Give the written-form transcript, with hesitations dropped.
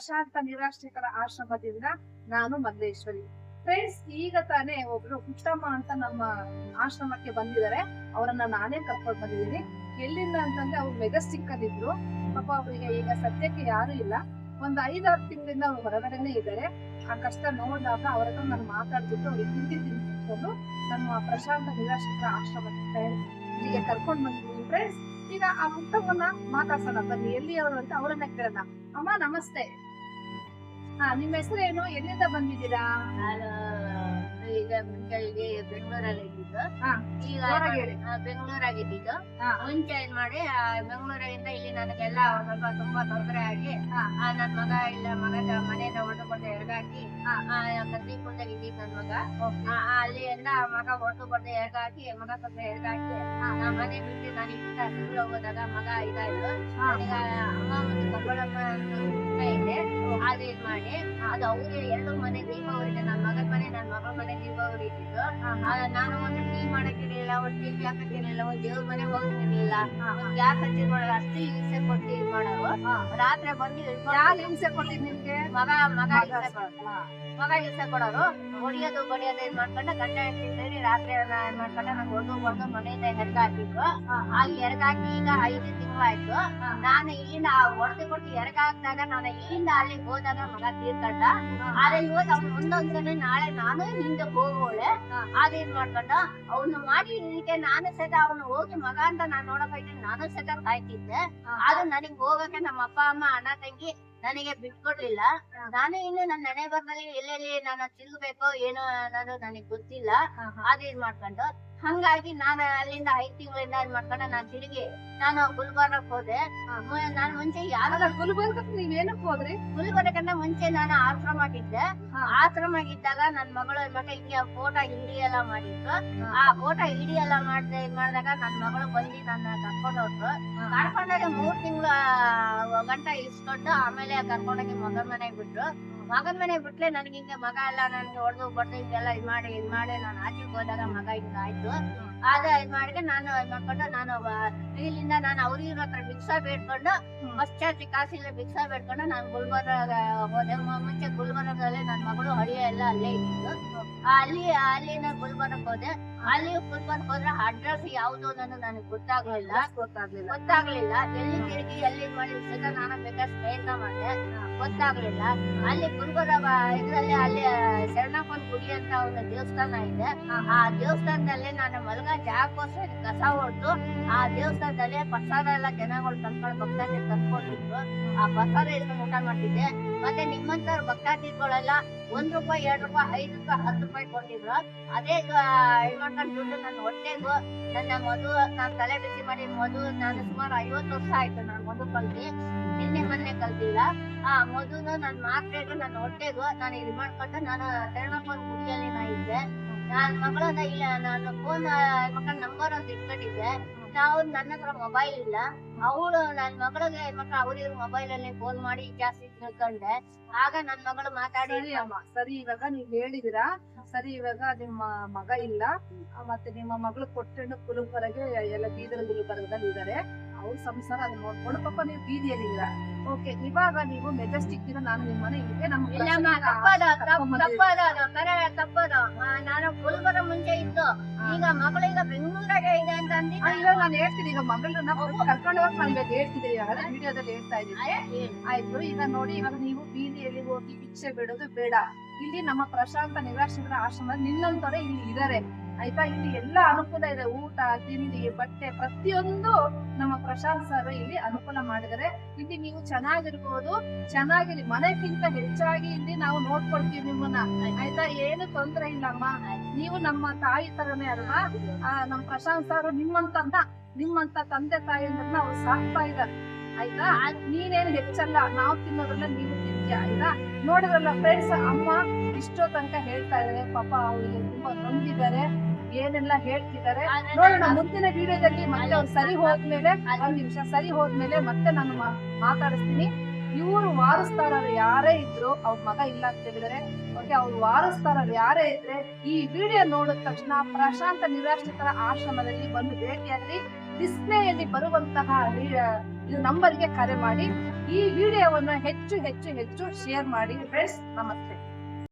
ಪ್ರಶಾಂತ ನಿರಾಶ್ರಿತರ ಆಶ್ರಮದಿಂದ ನಾನು ಮಲ್ಲೇಶ್ವರಿ. ಫ್ರೆಂಡ್ಸ್, ಈಗ ತಾನೇ ಒಬ್ರು ಪುಟ್ಟಮ್ಮ ಅಂತ ನಮ್ಮ ಆಶ್ರಮಕ್ಕೆ ಬಂದಿದ್ದಾರೆ. ಅವರನ್ನ ನಾನೇ ಕರ್ಕೊಂಡು ಬಂದಿದ್ದೀನಿ. ಎಲ್ಲಿಂದ ಅಂತಂದ್ರೆ ಅವ್ರು ಮೆಜೆಸ್ಟಿಕ್ ಅಲ್ಲಿ ಇದ್ರು. ಪಾಪ ಅವರಿಗೆ ಈಗ ಸದ್ಯಕ್ಕೆ ಯಾರು ಇಲ್ಲ. ಒಂದ್ 5-6 ತಿಂಗಳಿಂದ ಅವ್ರು ಹೊರಗಡೆನೆ ಇದ್ದಾರೆ. ಆ ಕಷ್ಟ ನೋಡಿದಾಗ ಅವ್ರ ಹತ್ರ ನಾನು ಮಾತಾಡ್ತಿದ್ದು ಅವ್ರಿಗೆ ತಿಂದು ನಮ್ಮ ಪ್ರಶಾಂತ ನಿರಾಶ್ರಿತರ ಆಶ್ರಮಕ್ಕೆ ಇಲ್ಲಿಗೆ ಕರ್ಕೊಂಡ್ ಬಂದಿದ್ದೀನಿ. ಫ್ರೆಂಡ್ಸ್, ಈಗ ಆ ಪುಟ್ಟಮ್ಮನ್ನ ಮಾತಾಡ್ಸೋಣ ಬನ್ನಿ. ಎಲ್ಲಿ ಅವರು ಅಂತ ಅವರನ್ನ ಕೇಳೋಣ. ಅಮ್ಮ ನಮಸ್ತೆ. ನಿಮ್ಮ ಹೆಸರೇನು, ಎಲ್ಲಿಂದ ಬಂದಿದ್ದೀರಾ? ಈಗ ಮುಂಚೆಗೆ ಬೆಂಗಳೂರಲ್ಲಿ ಇದ್ದಿದ್ದು, ಈಗ ಬೆಂಗಳೂರಾಗಿದ್ದು. ಮುಂಚೆ ಏನ್ ಮಾಡಿ ಬೆಂಗಳೂರಿಂದ ಇಲ್ಲಿ ನನಗೆಲ್ಲ ಸ್ವಲ್ಪ ತುಂಬಾ ತೊಂದರೆ ಆಗಿ ನನ್ ಮಗ ಇಲ್ಲ ಮನೆಯಿಂದ ಹೊರಟುಕೊಂಡು ಎರಗಾಕಿ ಕದ್ರಿಪುರದಾಗ ಇದ್ದಿದ್ ನನ್ ಮಗ. ಅಲ್ಲಿಂದ ಮಗ ಹೊರಟುಕೊಂಡು ಎರಗಾಕಿ ಮಗ ಸ್ವಲ್ಪ ಎರಗಾಕಿ ಮನೆ ಬಿಟ್ಟು ನಾನು ಇಷ್ಟ ಹೋದಾಗ ಮಗ ಇದಾಯ್ತು. ನನಗ ಅಮ್ಮ ಒಂದು ಕಬ್ಬಳಮ್ಮ ಇದೆ, ಅದು ಇದ್ ಮಾಡಿ ಅದು ಅವ್ರಿಗೆ 2 ಮನೆ ದೀಪಾವಳಿಗೆ ನನ್ ಮಗನ ಮನೆ ನನ್ ಮಗಳ ಮನೆ ದೀಪಾವಳಿ ಇದ್ದಿದ್ದು. ನಾನು ಒಂದು ಟೀ ಮಾಡಕ್ಕಿರ್ಲಿಲ್ಲ, ಒಂದ್ ಟಿವಿ ಹಾಕಕ್ಕಿರ್ಲಿಲ್ಲ, ಒಂದ್ ದೇವ್ರ ಮನೆ ಹೋಗ್ತಿರ್ಲಿಲ್ಲ, ಒಂದ್ ಗ್ಯಾಸ್ ಹಚ್ಚಿದ್ ಅಷ್ಟು ಹಿಂಸೆ ಕೊಟ್ಟು ಇದ್ ಮಾಡೋರು. ರಾತ್ರಿ ಬಂದು ಹಿಂಸೆ ಕೊಟ್ಟಿದ್ ನಿಮ್ಗೆ? ಮಗ ಹಿಂಸೆ ಕೊಡೋರು. ಹೊಡಿಯೋದು ಏನ್ ಮಾಡ್ಕೊಂಡು ಗಂಡ ಹೆಂಡತಿ ರಾತ್ರಿ ಏನ್ ಮಾಡ್ಕೊಂಡ ನಂಗೆ ಹೊಡೆದು ಮನೆಯಿಂದ ಹೆರ್ಗ ಹಾಕಿದ್ರು. ಅಲ್ಲಿ ಹೆರ್ಗ ಹಾಕಿ ಈಗ 5 ತಿಂಗಳಾಯ್ತು. ನಾನು ಇಲ್ಲಿಂದ ಹೊಡೆದು ಕೊಟ್ಟು ಹೆರ್ಗ ಹಾಕಿದಾಗ ನಾನು ಇಲ್ಲಿಂದ ಅಲ್ಲಿಗೆ ಹೋದಾಗ ಮಗ ತೀರ್ಕೊಂಡ. ಆದ್ರೆ ಇವತ್ತು ಅವ್ನು ಒಂದೊಂದ್ಸಲ ನಾಳೆ ನಾನು ಹಿಂದೆ ಹೋಗೋಳೆ ಅದೇನ್ ಮಾಡ್ಕೊಂಡ ಅವ್ನು ಮಾಡಿ ಇದಕ್ಕೆ ನಾನು ಸಹಿತ ಅವ್ನು ಹೋಗಿ ಮಗ ಅಂತ ನಾನ್ ನೋಡಕ್ ಹೋಯ್ತೀನಿ. ನಾನು ಸಹಿತ ಕಾಯ್ತಿದ್ದೆ. ಆದ್ರೆ ನನಗ್ ಹೋಗಕ್ಕೆ ನಮ್ಮ ಅಪ್ಪ ಅಮ್ಮ ಅಣ್ಣ ತಂಗಿ ನನಗೆ ಬಿಟ್ಕೊಡ್ಲಿಲ್ಲ. ನಾನು ಇನ್ನು ನನ್ನ ಹಣೆ ಬರದಲ್ಲಿ ಎಲ್ಲೆಲ್ಲಿ ನಾನು ತಿರುಗಬೇಕೋ ಏನೋ ಅನ್ನೋದು ನನಗ್ ಗೊತ್ತಿಲ್ಲ. ಅದೇನ್ ಮಾಡ್ಕೊಂಡು ಹಂಗಾಗಿ ನಾನು ಅಲ್ಲಿಂದ 5 ತಿಂಗಳಿಂದ ಏನ್ ಮಾಡ್ಕೊಂಡ ನಾನು ತಿರುಗಿ ನಾನು ಗುಲ್ಬರ್ಗಕ್ಕೆ ಹೋದೆ. ನಾನು ಮುಂಚೆ ಯಾವಾಗ ಗುಲ್ಬರ್ಗಕ್ಕೆ ನೀವೇನಕ್ಕೆ ಹೋದ್ರಿ? ಗುಲ್ಬರ್ಗಕ್ಕಿಂತ ಮುಂಚೆ ನಾನು ಆಶ್ರಮ ಇದ್ದಾಗ ನನ್ ಮಗಳು ಮತ್ತೆ ಹಿಂಗೆ ಫೋಟೋ ಹಿಡಿ ಎಲ್ಲ ಮಾಡಿದ್ರು. ಆ ಫೋಟೋ ಹಿಡಿ ಎಲ್ಲ ಮಾಡಿದಾಗ ನನ್ ಮಗಳು ಬಂದು ನನ್ನ ಕರ್ಕೊಂಡೋದ್ರು. ಕರ್ಕೊಂಡೋಗಿ 3 ತಿಂಗಳ ಗಂಟ ಇಸ್ಕೊಂಡು ಆಮೇಲೆ ಕರ್ಕೊಂಡೋಗಿ ಮಗನ ಮನೆಗೆ ಬಿಟ್ರು. ಮಗನ ಮನೆಗೆ ಬಿಟ್ರೆ ನನ್ಗೆ ಹಿಂಗೆ ಮಗ ಎಲ್ಲ ನನ್ಗೆ ಹೊಡೆದು ಬಡ್ದು ಹಿಂಗೆಲ್ಲ ಇದ್ ಮಾಡಿ ನಾನು ಆಚೆಗೆ ಹೋದಾಗ ಮಗ ಹಿಂಗ ಆಯ್ತು. ಅದ ಇದ್ ಮಾಡಿ ನಾನು ಮಾಡ್ಕೊಂಡು ನಾನು ಇಲ್ಲಿಂದ ನಾನು ಅವ್ರಿವ್ರ ಹತ್ರ ಭಿಕ್ಷಾ ಬೇಡ್ಕೊಂಡು ಬಸ್ ಚಾರ್ಜ್ ಕಾಸಿಲ್ಲ ಭಿಕ್ಷಾ ಬೇಡ್ಕೊಂಡು ನಾನು ಗುಲ್ಬರ್ಗ ಹೋದೆ. ಮುಂಚೆ ಗುಲ್ಬರ್ಗದಲ್ಲಿ ನನ್ ಮಗಳು ಹಳಿಯ ಎಲ್ಲ ಅಲ್ಲೇ ಇದ್ದಿದ್ದು. ಅಲ್ಲಿನ ಗುಲ್ಬರ್ಗಕ್ಕೆ ಹೋದೆ. ಅಲ್ಲಿ ಗುಲ್ಬರ್ಗ ಹೋದ್ರೆ ಅಡ್ರೆಸ್ ಯಾವ್ದು ಅನ್ನೋದು ನನಗೆ ಗೊತ್ತಾಗ್ಲಿಲ್ಲ. ಎಲ್ಲಿ ತಿರುಗಿ ಎಲ್ಲಿ ಮಾಡಿ ಸಹಿತ ನಾನು ಬೇಕಾದ್ರೆ ಪ್ರಯತ್ನ ಮಾಡಿದೆ, ಗೊತ್ತಾಗ್ಲಿಲ್ಲ. ಅಲ್ಲಿ ಗುಲ್ಬರ್ಗ ಇದ್ರಲ್ಲಿ ಅಲ್ಲಿ ಶರಣಪ್ಪನ ಗುಡಿ ಅಂತ ಒಂದು ದೇವಸ್ಥಾನ ಇದೆ. ಆ ದೇವಸ್ಥಾನದಲ್ಲಿ ನಾನು ಮಲಗ ಜಾಗಕ್ಕೋಸ್ಕರ ಕಸ ಹೊಡೆದು ಆ ದೇವಸ್ಥಾನದಲ್ಲಿ ಪ್ರಸಾದ ಎಲ್ಲ ಜನಗಳು ತಂದ್ಕೊಂಡು ಭಕ್ತಾದಿಗಳು ತಂದ್ಕೊಂಡಿದ್ರು. ಆ ಪ್ರಸಾದ ಇಟ್ಕೊಂಡು ಊಟ ಮಾಡ್ತಿದ್ದೆ. ಮತ್ತೆ ನಿಮ್ಮಂತವ್ರ ಭಕ್ತಾದಿಗಳೆಲ್ಲ ₹1, ₹2, ₹5, ₹10 ಕೊಟ್ಟಿದ್ರು. ಅದೇ ಮಾಡ್ಕೊಂಡು ದುಡ್ಡು ನನ್ನ ಹೊಟ್ಟೆಗೂ ನನ್ನ ನಾನು ತಲೆ ಬಿಸಿ ಮಾಡಿ ನಾನು ಸುಮಾರು 50 ವರ್ಷ ಆಯ್ತು ನಾನು ಮಧು ಕಲ್ತಿ. ಮೊನ್ನೆ ಕಲ್ತಿಲ್ಲ. ಆ ಮಧುನು ನನ್ನ ಮಾತ್ರೆಗೂ ನನ್ನ ಹೊಟ್ಟೆಗೂ ನಾನು ಇದು ಮಾಡ್ಕೊಂಡು ನಾನು ಶರಣಪ್ಪನ ಗುಡಿಯಲ್ಲಿ ನಾ ಇದ್ದೆ. ನಾನ್ ಮಗಳನ್ನ ಇಲ್ಲ ನಾನು ಫೋನ್ ಮಕ್ಕಳ ನಂಬರ್ ಅಂತ ಇಟ್ಕೊಂಡಿದ್ದೆ. ನಾವು ನನ್ನ ಹತ್ರ ಮೊಬೈಲ್ ಇಲ್ಲ. ಅವಳು ನನ್ ಮಗಳಿಗೆ ಮಕ್ಕಳು ಅವ್ರಿವ್ರ ಮೊಬೈಲ್ ಅಲ್ಲಿ ಫೋನ್ ಮಾಡಿ ಜಾಸ್ತಿ ತಿಳ್ಕೊಂಡೆ. ಆಗ ನನ್ ಮಗಳು ಮಾತಾಡಿ ಸರಿ ಇವಾಗ ನೀವ್ ಹೇಳಿದಿರಾ. ಸರಿ, ಇವಾಗ ನಿಮ್ಮ ಮಗ ಇಲ್ಲ, ಮತ್ತೆ ನಿಮ್ಮ ಮಗಳು ಕೊಟ್ಟಣ್ಣು ಗುಲ್ಬರ್ಗಗೆ ಎಲ್ಲ ಬೀದರ್ ಗುಲ್ಬರ್ಗದಲ್ಲಿ ಇದಾರೆ. ಅವ್ರ ಸಂಸಾರ ಅದನ್ನ ನೋಡ್ಕೊಂಡು ಪಾಪ ನೀವು ಬೀದಿಯಲ್ಲಿದ್ದೀರಾ. ಓಕೆ, ಇವಾಗ ನೀವು ಮೆಜೆಸ್ಟಿಕ್ ದಿನ ನಾನು ನಿಮ್ಮ ಮನೆ ಇದೆ ತಪ್ಪದು. ನಾನು ಗುಲ್ಬರ್ಗ ಮುಂಚೆ ಇತ್ತು, ಈಗ ಮಗಳೀಗ ಬೆಂಗಳೂರಾಗೆ ಇದೆ ಅಂತ ಅಂದಿ. ಇವಾಗ ನಾನು ಹೇಳ್ತೀನಿ, ಈಗ ಮಗಳನ್ನ ಕರ್ಕೊಂಡು ಹೋಗಿ ನಾನು ಇವಾಗ ಹೇಳ್ತಿದ್ದೀನಿ, ವಿಡಿಯೋದಲ್ಲಿ ಹೇಳ್ತಾ ಇದ್ದೀನಿ. ಆಯ್ತು, ಈಗ ನೋಡಿ, ಇವಾಗ ನೀವು ಬೀದಿಯಲ್ಲಿ ಹೋಗಿ ಭಿಕ್ಷೆ ಬಿಡೋದು ಬೇಡ. ಇಲ್ಲಿ ನಮ್ಮ ಪ್ರಶಾಂತ ನಿರಾಶ್ರಿತರ ಆಶ್ರಮ ನಿನ್ನಂತವರೇ ಇಲ್ಲಿ ಇದಾರೆ. ಆಯ್ತಾ? ಇಲ್ಲಿ ಎಲ್ಲಾ ಅನುಕೂಲ ಇದೆ. ಊಟ, ತಿಂಡಿ, ಬಟ್ಟೆ ಪ್ರತಿಯೊಂದು ನಮ್ಮ ಪ್ರಶಾಂತ್ ಸರ್ ಇಲ್ಲಿ ಅನುಕೂಲ ಮಾಡಿದರೆ. ಇಲ್ಲಿ ನೀವು ಚೆನ್ನಾಗಿರ್ಬೋದು, ಚೆನ್ನಾಗಿರಿ. ಮನೆಗಿಂತ ಹೆಚ್ಚಾಗಿ ಇಲ್ಲಿ ನಾವು ನೋಡ್ಕೊಳ್ತೀವಿ ನಿಮ್ಮನ್ನ. ಆಯ್ತಾ? ಏನು ತೊಂದ್ರೆ ಇಲ್ಲಮ್ಮ, ನೀವು ನಮ್ಮ ತಾಯಿ ತರನೇ ಅಲ್ವಾ. ನಮ್ಮ ಪ್ರಶಾಂತ್ ಸರ್ ನಿಮ್ಮಂತ ತಂದೆ ತಾಯಿಯನ್ನ ಅವ್ರು ಸಾಕ್ತಾ ಇದ್ದಾರೆ. ಆಯ್ತಾ? ನೀನೇನು ಹೆಚ್ಚಲ್ಲ, ನಾವು ತಿನ್ನೋದ್ರಲ್ಲ ನೀವು ತಿಂತೀಯ. ಆಯ್ತಾ? ನೋಡಿದ್ರಲ್ಲ ಫ್ರೆಂಡ್ಸ್, ಅಮ್ಮ ಇಷ್ಟೋ ತನಕ ಹೇಳ್ತಾ ಇದಾರೆ. ಪಾಪ ಅವಳಿಗೆ ತುಂಬಾ ನೊಂದಿದ್ದಾರೆ, ಏನೆಲ್ಲ ಹೇಳ್ತಿದ್ದಾರೆ ನೋಡೋಣ ಮುಂದಿನ ವಿಡಿಯೋದಲ್ಲಿ. ಮತ್ತೆ ಅವ್ರು ಸರಿ ಹೋದ್ಮೇಲೆ, 1 ನಿಮಿಷ ಸರಿ ಹೋದ್ಮೇಲೆ ಮತ್ತೆ ನಾನು ಮಾತಾಡಿಸ್ತೀನಿ. ಇವ್ರು ವಾರಸ್ತಾರರು ಯಾರೇ ಇದ್ರು, ಅವ್ರ ಮಗ ಇಲ್ಲ ಅಂತ ಹೇಳಿದಾರೆ. ಓಕೆ, ಅವ್ರು ವಾರಸ್ತಾರರು ಯಾರೇ ಇದ್ರೆ ಈ ವಿಡಿಯೋ ನೋಡಿದ ತಕ್ಷಣ ಪ್ರಶಾಂತ ನಿರಾಶ್ರಿತರ ಆಶ್ರಮದಲ್ಲಿ ಬಂದು ಭೇಟಿಯಾಗ್ರಿ. ಡಿಸ್ಪ್ಲೇಯಲ್ಲಿ ಬರುವಂತಹ ಇದು ನಂಬರ್ಗೆ ಕರೆ ಮಾಡಿ ಈ ವಿಡಿಯೋವನ್ನ ಹೆಚ್ಚು ಹೆಚ್ಚು ಹೆಚ್ಚು ಶೇರ್ ಮಾಡಿ ಫ್ರೆಂಡ್ಸ್. ನಮಸ್ತೆ.